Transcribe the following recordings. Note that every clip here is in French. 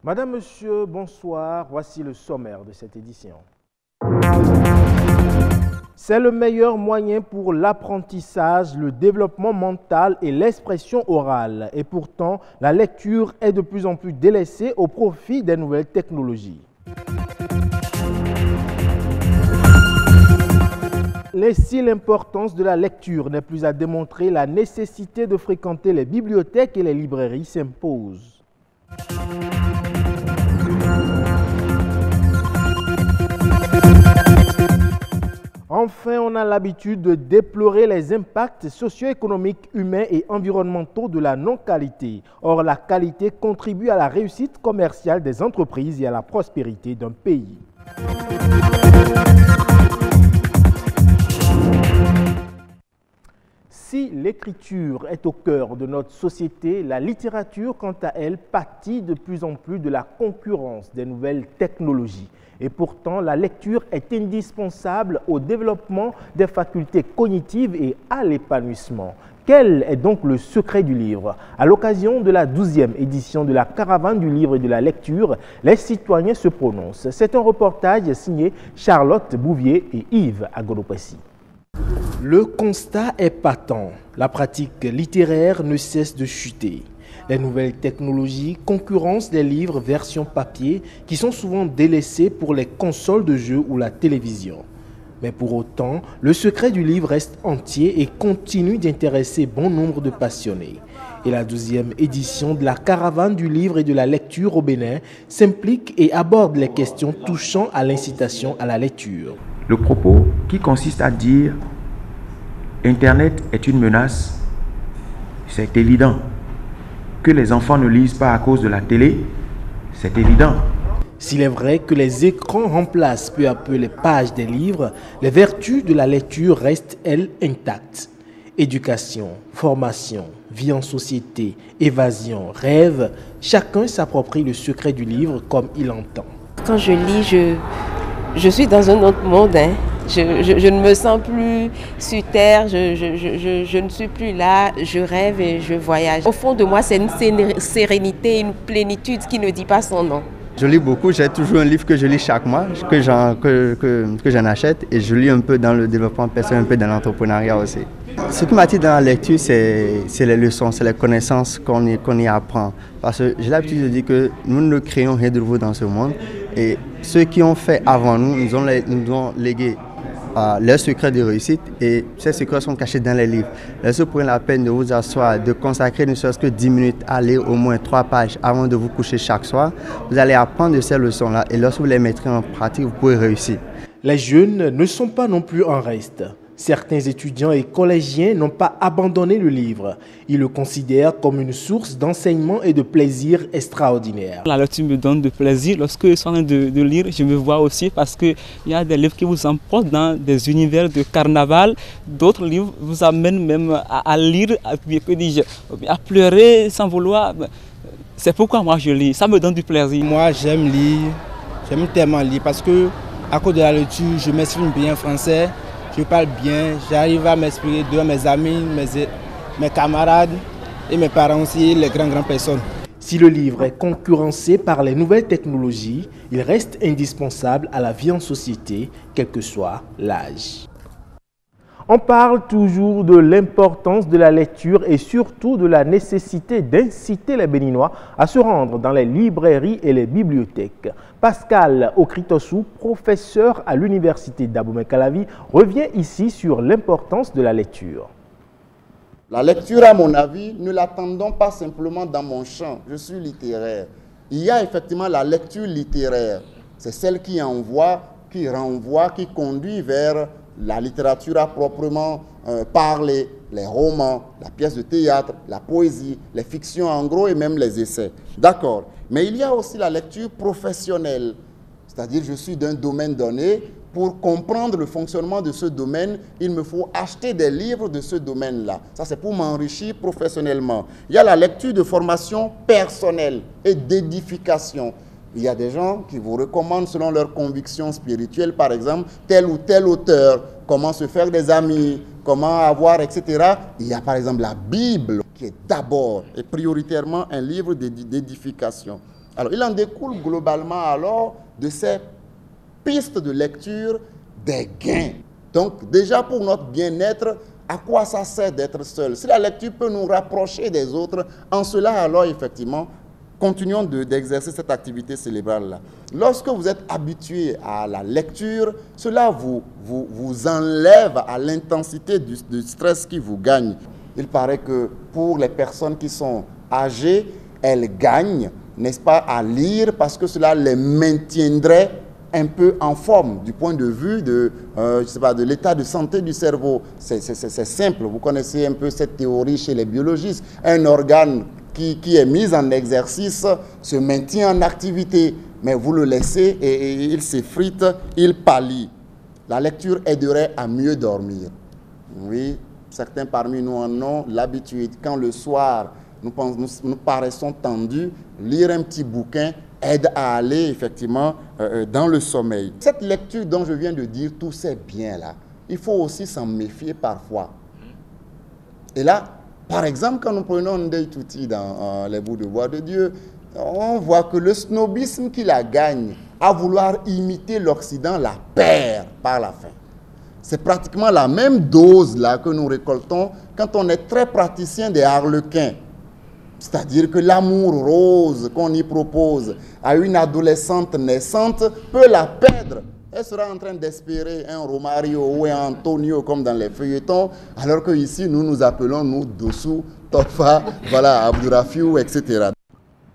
Madame, Monsieur, bonsoir. Voici le sommaire de cette édition. C'est le meilleur moyen pour l'apprentissage, le développement mental et l'expression orale. Et pourtant, la lecture est de plus en plus délaissée au profit des nouvelles technologies. Et si l'importance de la lecture n'est plus à démontrer, la nécessité de fréquenter les bibliothèques et les librairies s'impose. Enfin, on a l'habitude de déplorer les impacts socio-économiques, humains et environnementaux de la non-qualité. Or, la qualité contribue à la réussite commerciale des entreprises et à la prospérité d'un pays. Si l'écriture est au cœur de notre société, la littérature, quant à elle, pâtit de plus en plus de la concurrence des nouvelles technologies. Et pourtant, la lecture est indispensable au développement des facultés cognitives et à l'épanouissement. Quel est donc le secret du livre? À l'occasion de la 12e édition de la Caravane du livre et de la lecture, les citoyens se prononcent. C'est un reportage signé Charlotte Bouvier et Yves Agodopessi. Le constat est patent. La pratique littéraire ne cesse de chuter. Les nouvelles technologies concurrencent les livres version papier qui sont souvent délaissés pour les consoles de jeux ou la télévision. Mais pour autant, le secret du livre reste entier et continue d'intéresser bon nombre de passionnés. Et la 12e édition de la Caravane du livre et de la lecture au Bénin s'implique et aborde les questions touchant à l'incitation à la lecture. Le propos qui consiste à dire Internet est une menace, c'est évident. Que les enfants ne lisent pas à cause de la télé, c'est évident. S'il est vrai que les écrans remplacent peu à peu les pages des livres, les vertus de la lecture restent, elles, intactes. Éducation, formation, vie en société, évasion, rêve, chacun s'approprie le secret du livre comme il entend. Quand je lis, je suis dans un autre monde. Je ne me sens plus sur terre, je ne suis plus là, je rêve et je voyage. Au fond de moi, c'est une sérénité, une plénitude qui ne dit pas son nom. Je lis beaucoup, j'ai toujours un livre que je lis chaque mois, que j'en achète, et je lis un peu dans le développement personnel, un peu dans l'entrepreneuriat aussi. Ce qui m'attire dans la lecture, c'est les leçons, c'est les connaissances qu'on y apprend. Parce que j'ai l'habitude de dire que nous ne créons rien de nouveau dans ce monde, et ceux qui ont fait avant nous, nous ont légué leurs secrets de réussite, et ces secrets sont cachés dans les livres. Laissez prendre la peine de vous asseoir, de consacrer ne serait-ce que 10 minutes à lire au moins 3 pages avant de vous coucher chaque soir. Vous allez apprendre de ces leçons-là, et lorsque vous les mettrez en pratique, vous pourrez réussir. Les jeunes ne sont pas non plus en reste. Certains étudiants et collégiens n'ont pas abandonné le livre. Ils le considèrent comme une source d'enseignement et de plaisir extraordinaire. La lecture me donne de plaisir. Lorsque je suis en train de lire, je me vois aussi parce qu'il y a des livres qui vous emportent dans des univers de carnaval. D'autres livres vous amènent même à lire, à pleurer sans vouloir. C'est pourquoi moi je lis. Ça me donne du plaisir. Moi j'aime lire, j'aime tellement lire parce que à cause de la lecture, je m'exprime bien français. Je parle bien, j'arrive à m'exprimer devant mes amis, mes camarades et mes parents aussi, les grandes personnes. Si le livre est concurrencé par les nouvelles technologies, il reste indispensable à la vie en société, quel que soit l'âge. On parle toujours de l'importance de la lecture et surtout de la nécessité d'inciter les Béninois à se rendre dans les librairies et les bibliothèques. Pascal Okritossou, professeur à l'université d'Abomey-Calavi, revient ici sur l'importance de la lecture. La lecture, à mon avis, ne l'attendons pas simplement dans mon champ. Je suis littéraire. Il y a effectivement la lecture littéraire. C'est celle qui envoie, qui renvoie, qui conduit vers la littérature à proprement parler, les romans, la pièce de théâtre, la poésie, les fictions en gros et même les essais. D'accord. Mais il y a aussi la lecture professionnelle. C'est-à-dire, je suis d'un domaine donné. Pour comprendre le fonctionnement de ce domaine, il me faut acheter des livres de ce domaine-là. Ça, c'est pour m'enrichir professionnellement. Il y a la lecture de formation personnelle et d'édification. Il y a des gens qui vous recommandent, selon leurs convictions spirituelles, par exemple, tel ou tel auteur, comment se faire des amis, comment avoir, etc. Il y a par exemple la Bible, qui est d'abord et prioritairement un livre d'édification. Alors, il en découle globalement alors de ces pistes de lecture des gains. Donc, déjà pour notre bien-être, à quoi ça sert d'être seul? Si la lecture peut nous rapprocher des autres, en cela alors effectivement, continuons d'exercer cette activité cérébrale-là. Lorsque vous êtes habitué à la lecture, cela vous enlève à l'intensité du stress qui vous gagne. Il paraît que pour les personnes qui sont âgées, elles gagnent, n'est-ce pas, à lire parce que cela les maintiendrait un peu en forme du point de vue de, je sais pas, de l'état de santé du cerveau. C'est simple, vous connaissez un peu cette théorie chez les biologistes. Un organe qui est mis en exercice se maintient en activité, mais vous le laissez et il s'effrite, il pâlit. La lecture aiderait à mieux dormir. Oui, certains parmi nous en ont l'habitude. Quand le soir, nous paraissons tendus, lire un petit bouquin aide à aller effectivement dans le sommeil. Cette lecture dont je viens de dire, tous ces biens-là, il faut aussi s'en méfier parfois. Et là, par exemple, quand nous prenons Ndeye Touti dans Les bouts de bois de Dieu, on voit que le snobisme qui la gagne à vouloir imiter l'Occident la perd par la fin. C'est pratiquement la même dose là que nous récoltons quand on est très praticien des harlequins. C'est-à-dire que l'amour rose qu'on y propose à une adolescente naissante peut la perdre. Elle sera en train d'espérer un Romario ou un Antonio comme dans les feuilletons, alors qu'ici, nous appelons, nous, Dossou, Tofa, voilà, Abdourafiou, etc.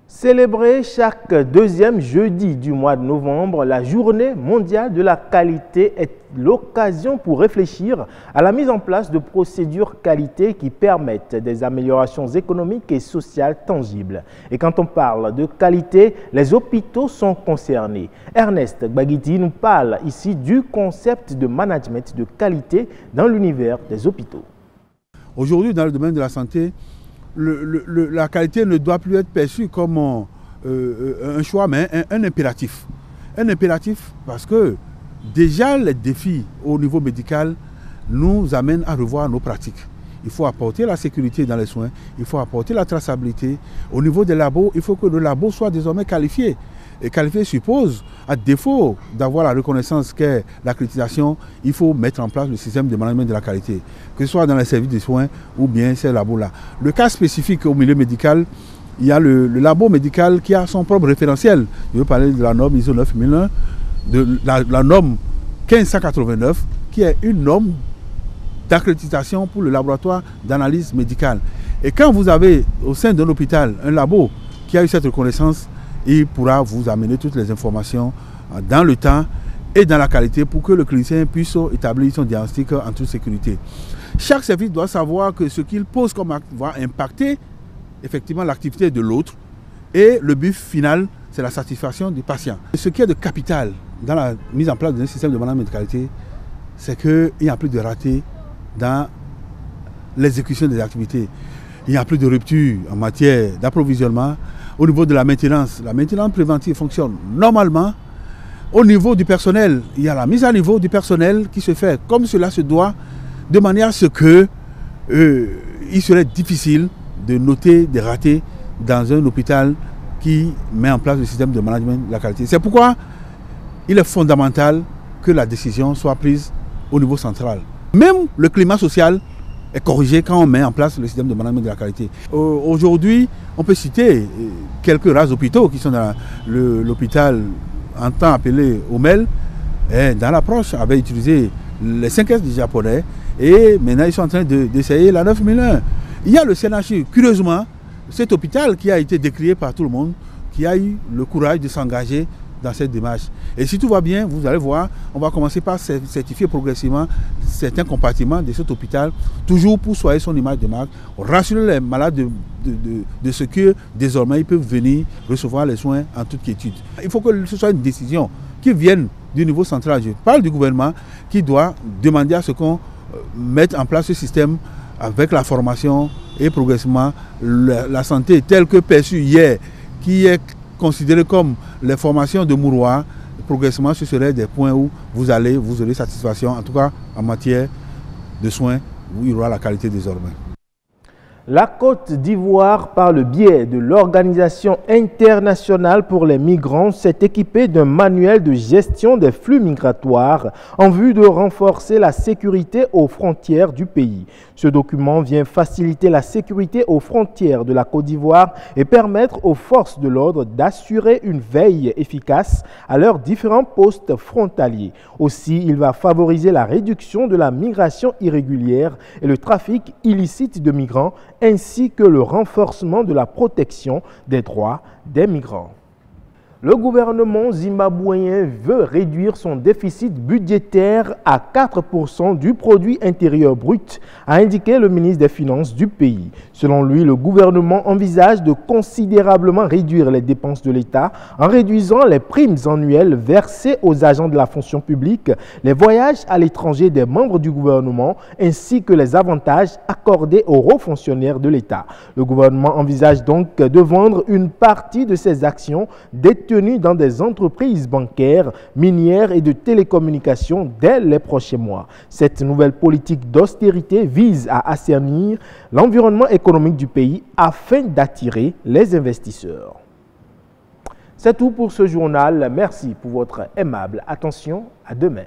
Célébrer chaque deuxième jeudi du mois de novembre, la journée mondiale de la qualité est l'occasion pour réfléchir à la mise en place de procédures qualité qui permettent des améliorations économiques et sociales tangibles. Et quand on parle de qualité, les hôpitaux sont concernés. Ernest Gbagidi nous parle ici du concept de management de qualité dans l'univers des hôpitaux. Aujourd'hui, dans le domaine de la santé, la qualité ne doit plus être perçue comme un choix, mais un impératif. Un impératif parce que déjà les défis au niveau médical nous amènent à revoir nos pratiques. Il faut apporter la sécurité dans les soins, il faut apporter la traçabilité. Au niveau des labos, il faut que le labo soit désormais qualifié. Et qualifié suppose, à défaut d'avoir la reconnaissance qu'est l'accréditation, il faut mettre en place le système de management de la qualité, que ce soit dans les services de soins ou bien ces labos-là. Le cas spécifique au milieu médical, il y a le labo médical qui a son propre référentiel. Je veux parler de la norme ISO 9001, de la norme 1589, qui est une norme d'accréditation pour le laboratoire d'analyse médicale. Et quand vous avez au sein d'un hôpital un labo qui a eu cette reconnaissance, il pourra vous amener toutes les informations dans le temps et dans la qualité pour que le clinicien puisse établir son diagnostic en toute sécurité. Chaque service doit savoir que ce qu'il pose comme acte va impacter effectivement l'activité de l'autre et le but final, c'est la satisfaction du patient. Ce qui est de capital dans la mise en place d'un système de management de qualité, c'est qu'il n'y a plus de ratés dans l'exécution des activités. Il n'y a plus de rupture en matière d'approvisionnement. Au niveau de la maintenance préventive fonctionne normalement. Au niveau du personnel, il y a la mise à niveau du personnel qui se fait comme cela se doit, de manière à ce que il serait difficile de noter des ratés dans un hôpital qui met en place le système de management de la qualité. C'est pourquoi il est fondamental que la décision soit prise au niveau central. Même le climat social est corrigé quand on met en place le système de management de la qualité. Aujourd'hui, on peut citer quelques rares hôpitaux qui sont dans l'hôpital en temps appelé OMEL, et dans l'approche avait utilisé les 5S du japonais et maintenant ils sont en train d'essayer la 9001. Il y a le CNHU, curieusement, cet hôpital qui a été décrié par tout le monde, qui a eu le courage de s'engager dans cette démarche. Et si tout va bien, vous allez voir, on va commencer par certifier progressivement certains compartiments de cet hôpital, toujours pour soigner son image de marque, rassurer les malades de ce que désormais ils peuvent venir recevoir les soins en toute quiétude. Il faut que ce soit une décision qui vienne du niveau central. Je parle du gouvernement qui doit demander à ce qu'on mette en place ce système avec la formation et progressivement la santé telle que perçue hier, qui est considérée comme les formations de Mouroir, progressivement ce seraient des points où vous aurez satisfaction, en tout cas en matière de soins, où il y aura la qualité désormais. La Côte d'Ivoire, par le biais de l'Organisation internationale pour les migrants, s'est équipée d'un manuel de gestion des flux migratoires en vue de renforcer la sécurité aux frontières du pays. Ce document vient faciliter la sécurité aux frontières de la Côte d'Ivoire et permettre aux forces de l'ordre d'assurer une veille efficace à leurs différents postes frontaliers. Aussi, il va favoriser la réduction de la migration irrégulière et le trafic illicite de migrants, ainsi que le renforcement de la protection des droits des migrants. Le gouvernement zimbabwéen veut réduire son déficit budgétaire à 4% du produit intérieur brut, a indiqué le ministre des Finances du pays. Selon lui, le gouvernement envisage de considérablement réduire les dépenses de l'État en réduisant les primes annuelles versées aux agents de la fonction publique, les voyages à l'étranger des membres du gouvernement ainsi que les avantages accordés aux hauts fonctionnaires de l'État. Le gouvernement envisage donc de vendre une partie de ses actions détenues dans des entreprises bancaires, minières et de télécommunications dès les prochains mois. Cette nouvelle politique d'austérité vise à assainir l'environnement économique du pays afin d'attirer les investisseurs. C'est tout pour ce journal. Merci pour votre aimable attention. À demain.